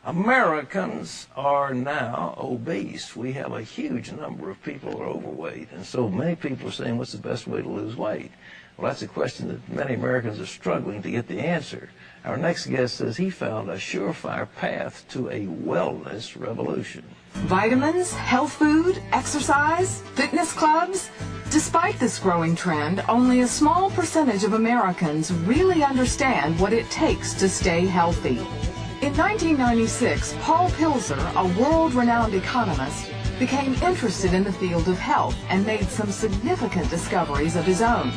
Americans are now obese. We have a huge number of people who are overweight, and so many people are saying, what's the best way to lose weight? Well, that's a question that many Americans are struggling to get the answer. Our next guest says he found a surefire path to a wellness revolution. Vitamins, health food, exercise, fitness clubs. Despite this growing trend, only a small percentage of Americans really understand what it takes to stay healthy. In 1996, Paul Pilzer, a world-renowned economist, became interested in the field of health and made some significant discoveries of his own.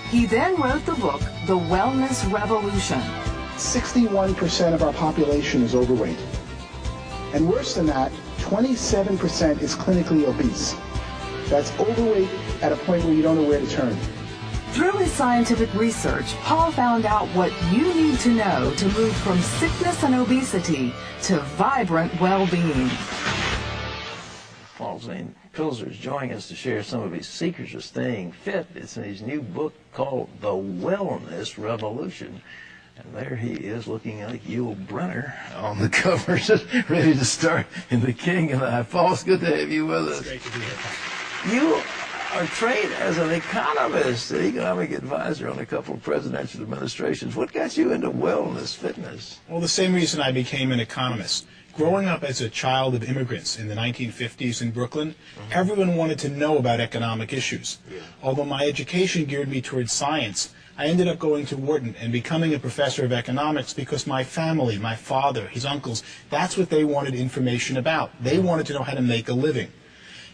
He then wrote the book, The Wellness Revolution. 61% of our population is overweight. And worse than that, 27% is clinically obese. That's overweight at a point where you don't know where to turn. Through his scientific research, Paul found out what you need to know to move from sickness and obesity to vibrant well-being. Paul Zane Pilzer is joining us to share some of his secrets of staying fit. It's in his new book called The Wellness Revolution. And there he is looking like Yul Brynner on the cover, just ready to start in The King and I. Paul, it's good to have you with us. It's great to be here. You are trained as an economist, an economic advisor on a couple of presidential administrations. What got you into wellness, fitness? Well, the same reason I became an economist. Growing up as a child of immigrants in the 1950s in Brooklyn, everyone wanted to know about economic issues. Although my education geared me towards science, I ended up going to Wharton and becoming a professor of economics because my family, my father, his uncles, that's what they wanted information about. They wanted to know how to make a living.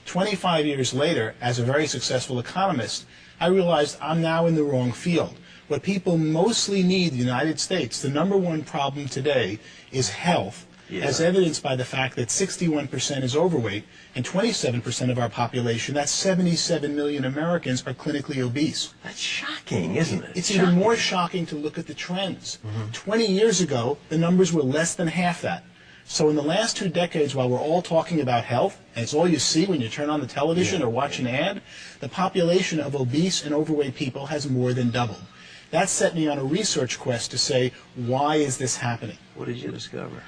25 years later, as a very successful economist, I realized I'm now in the wrong field. What people mostly need in the United States, the number one problem today, is health, as evidenced by the fact that 61% is overweight and 27% of our population, that's 77 million Americans, are clinically obese. That's shocking, isn't it? It's even more shocking to look at the trends. 20 years ago, the numbers were less than half that. So in the last 2 decades, while we're all talking about health, and it's all you see when you turn on the television or watch an ad, the population of obese and overweight people has more than doubled. That set me on a research quest to say, why is this happening? What did you discover?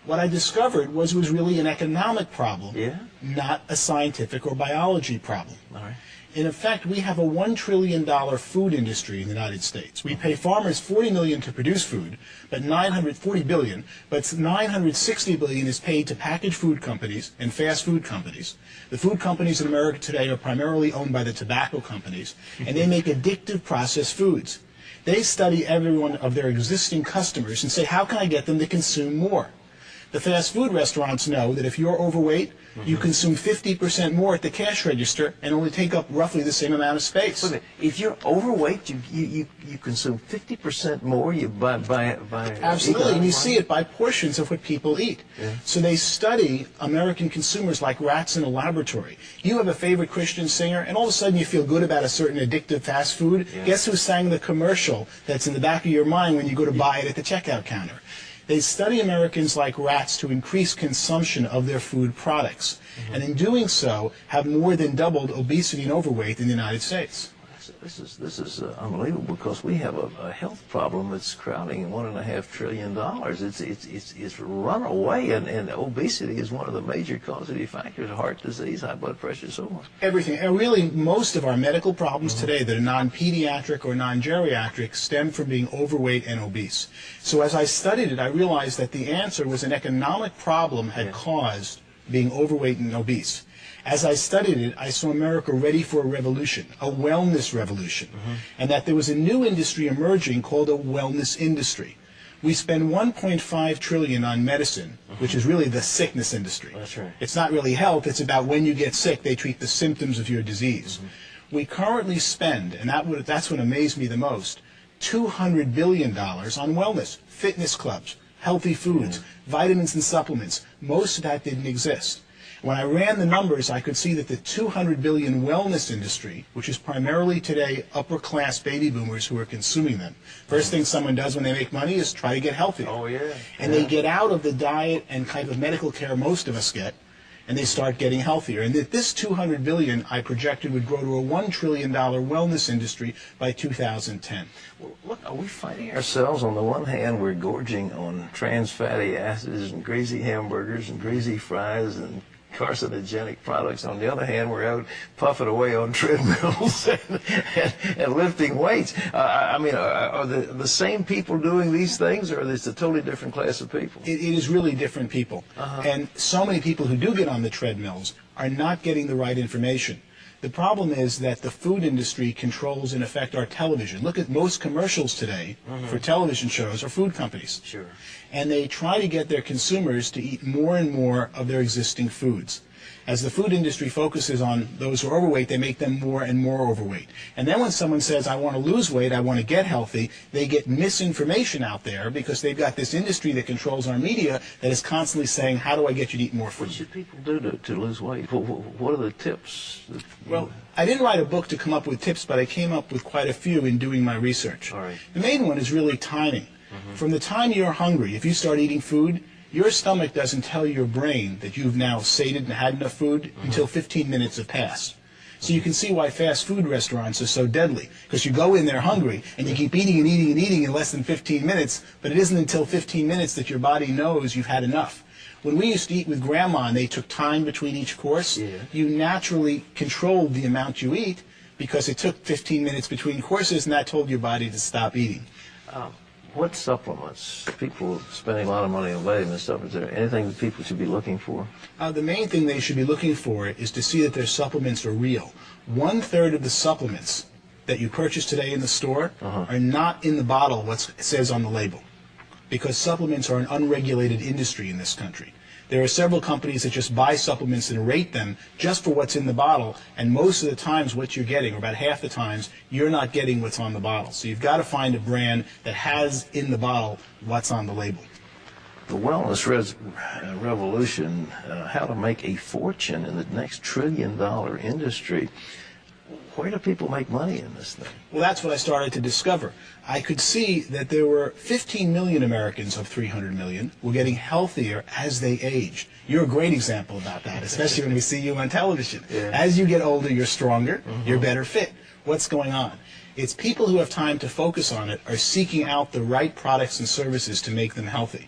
What I discovered was it was really an economic problem, not a scientific or biology problem. All right. In effect, we have a $1 trillion food industry in the United States. We pay farmers $40 million to produce food, but $40 billion, but $960 billion is paid to packaged food companies and fast food companies. The food companies in America today are primarily owned by the tobacco companies, and they make addictive processed foods. They study every one of their existing customers and say, how can I get them to consume more? The fast food restaurants know that if you're overweight, you consume 50% more at the cash register and only take up roughly the same amount of space. If you're overweight, you consume 50% more. You buy Absolutely, and you see it by portions of what people eat. So they study American consumers like rats in a laboratory. You have a favorite Christian singer, and all of a sudden you feel good about a certain addictive fast food. Guess who sang the commercial that's in the back of your mind when you go to buy it at the checkout counter? They study Americans like rats to increase consumption of their food products, and in doing so have more than doubled obesity and overweight in the United States. This is unbelievable, because we have a health problem that's crowding $1.5 trillion. It's run away, and obesity is one of the major causative factors: heart disease, high blood pressure, so on. Everything, and really most of our medical problems today that are non-pediatric or non-geriatric stem from being overweight and obese. So as I studied it, I realized that the answer was an economic problem had caused being overweight and obese. As I studied it, I saw America ready for a revolution, a wellness revolution, and that there was a new industry emerging called a wellness industry. We spend $1.5 trillion on medicine, which is really the sickness industry. That's right. It's not really health, it's about when you get sick, they treat the symptoms of your disease. We currently spend, and that's what amazed me the most, $200 billion on wellness, fitness clubs, healthy foods, vitamins and supplements. Most of that didn't exist. When I ran the numbers, I could see that the $200 billion wellness industry, which is primarily today upper-class baby boomers who are consuming them, first thing someone does when they make money is try to get healthy. Oh, yeah. And they get out of the diet and kind of medical care most of us get, and they start getting healthier. And that this $200 billion I projected would grow to a $1 trillion wellness industry by 2010. Well, look, are we finding ourselves, on the one hand, we're gorging on trans fatty acids and greasy hamburgers and greasy fries and carcinogenic products. On the other hand, we're out puffing away on treadmills and lifting weights. I mean, are the same people doing these things, or is it a totally different class of people? It is really different people. And so many people who do get on the treadmills are not getting the right information. The problem is that the food industry controls, in effect, our television. Look at most commercials today for television shows are food companies. Sure. And they try to get their consumers to eat more and more of their existing foods. As the food industry focuses on those who are overweight, they make them more and more overweight. And then when someone says, I want to lose weight, I want to get healthy, they get misinformation out there because they've got this industry that controls our media that is constantly saying, how do I get you to eat more food? What should people do to lose weight? What are the tips? Well, I didn't write a book to come up with tips, but I came up with quite a few in doing my research. All right. The main one is really timing. From the time you're hungry, if you start eating food, your stomach doesn't tell your brain that you've now sated and had enough food until 15 minutes have passed. So you can see why fast food restaurants are so deadly, because you go in there hungry and you keep eating and eating and eating in less than 15 minutes, but it isn't until 15 minutes that your body knows you've had enough. When we used to eat with Grandma and they took time between each course, you naturally controlled the amount you eat because it took 15 minutes between courses, and that told your body to stop eating. What supplements? People spending a lot of money on vitamin supplements. Is there anything that people should be looking for? The main thing they should be looking for is to see that their supplements are real. 1/3 of the supplements that you purchase today in the store are not in the bottle what says on the label, because supplements are an unregulated industry in this country. There are several companies that just buy supplements and rate them just for what's in the bottle, and most of the times what you're getting, or about half the times, you're not getting what's on the bottle. So you've got to find a brand that has in the bottle what's on the label. The wellness revolution, how to make a fortune in the next trillion-dollar industry. Where do people make money in this thing? Well, that's what I started to discover. I could see that there were 15 million Americans of 300 million were getting healthier as they aged. You're a great example about that, especially when we see you on television. As you get older, you're stronger, you're better fit. What's going on? It's people who have time to focus on it are seeking out the right products and services to make them healthy.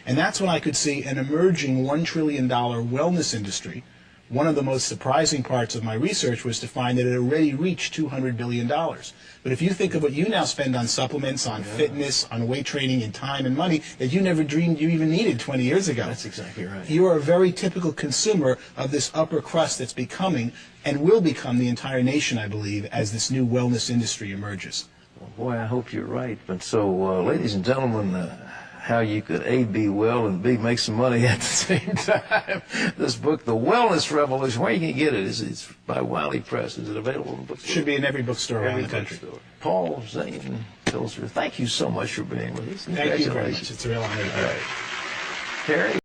And that's when I could see an emerging $1 trillion wellness industry. One of the most surprising parts of my research was to find that it already reached $200 billion. But if you think of what you now spend on supplements, on fitness, on weight training, and time and money that you never dreamed you even needed 20 years ago. That's exactly right. You are a very typical consumer of this upper crust that's becoming and will become the entire nation, I believe, as this new wellness industry emerges. Well, boy, I hope you're right. But so, ladies and gentlemen, how you could A, be well, and B, make some money at the same time. This book, The Wellness Revolution, where you can get it? It's by Wiley Press. Is it available in bookstores? Should be in every bookstore around the country. Paul, Zane, Pilzer, thank you so much for being with us. Thank you very much. It's a real honor to be here. Terry?